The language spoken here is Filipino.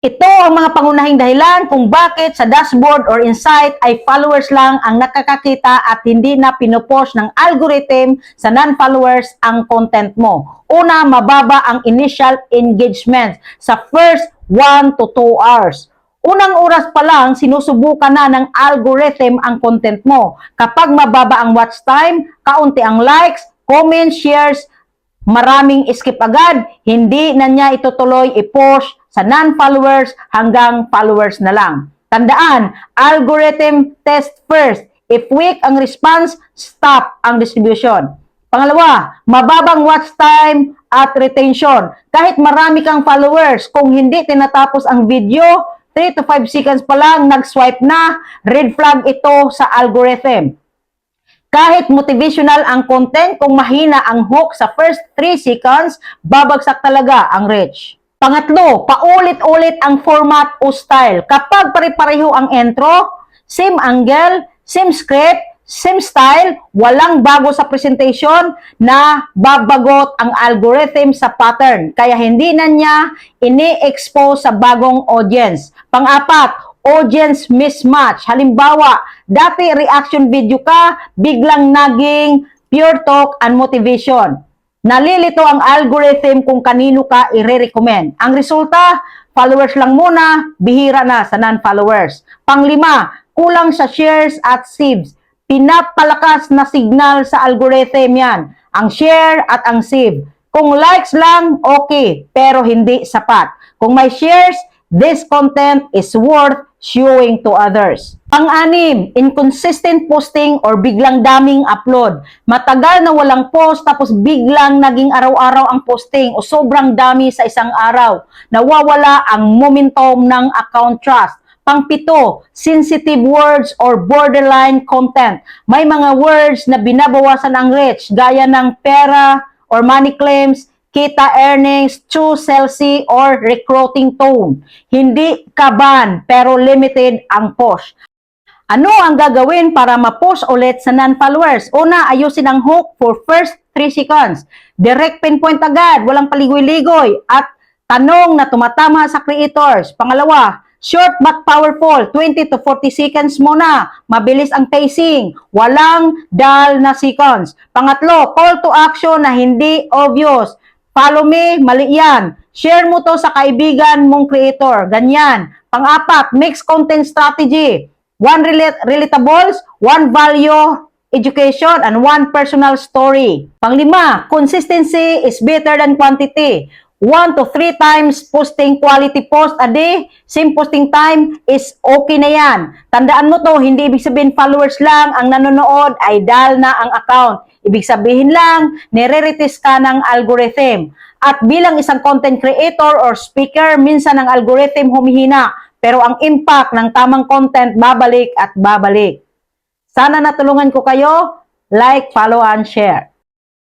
Ito ang mga pangunahing dahilan kung bakit sa dashboard or insight ay followers lang ang nakakakita at hindi na pinopost ng algorithm sa non-followers ang content mo. Una, mababa ang initial engagement sa first 1 to 2 hours. Unang oras pa lang, sinusubukan na ng algorithm ang content mo. Kapag mababa ang watch time, kaunti ang likes, comments, shares, maraming skip agad, hindi na niya itutuloy i-post sa non-followers hanggang followers na lang. Tandaan, algorithm test first. If weak ang response, stop ang distribution. Pangalawa, mababang watch time at retention. Kahit marami kang followers, kung hindi tinatapos ang video, 3 to 5 seconds pa lang, nag-swipe na, red flag ito sa algorithm. Kahit motivational ang content, kung mahina ang hook sa first 3 seconds, babagsak talaga ang reach. Pangatlo, paulit-ulit ang format o style. Kapag pare-pareho ang intro, same angle, same script, same style, walang bago sa presentation, na babagot ang algorithm sa pattern. Kaya hindi na niya ini-expose sa bagong audience. Pang-apat, audience mismatch. Halimbawa, dati reaction video ka, biglang naging pure talk and motivation. Nalilito ang algorithm kung kanino ka i-recommend. Ang resulta, followers lang muna, bihira na sa non-followers. Panglima, kulang sa shares at saves. Pinapalakas na signal sa algorithm yan. Ang share at ang save. Kung likes lang, okay, pero hindi sapat. Kung may shares, this content is worth showing to others. Pang-anim, inconsistent posting or biglang daming upload. Matagal na walang post tapos biglang naging araw-araw ang posting o sobrang dami sa isang araw. Nawawala ang momentum ng account trust. Pang-pito, sensitive words or borderline content. May mga words na binabawasan ang reach gaya ng pera or money claims, kita earnings, true salesy, or recruiting tone. Hindi ka ban, pero limited ang post. Ano ang gagawin para ma-post ulit sa non-followers? Una, ayusin ang hook for first 3 seconds. Direct pinpoint agad, walang paligoy-ligoy, at tanong na tumatama sa creators. Pangalawa, short but powerful, 20 to 40 seconds muna. Mabilis ang pacing, walang dull na seconds. Pangatlo, call to action na hindi obvious. Follow me, mali yan. Share mo to sa kaibigan mong creator. Ganyan. Pang-apat, mix content strategy. 1 relatables, 1 value education, and 1 personal story. Pang-lima, consistency is better than quantity. 1 to 3 times posting quality post a day, same posting time is okay na yan. Tandaan mo to, hindi ibig sabihin followers lang ang nanonood, ay dal na ang account. Ibig sabihin lang, nire-retest ka ng algorithm. At bilang isang content creator or speaker, minsan ang algorithm humihina, pero ang impact ng tamang content babalik at babalik. Sana natulungan ko kayo. Like, follow, and share.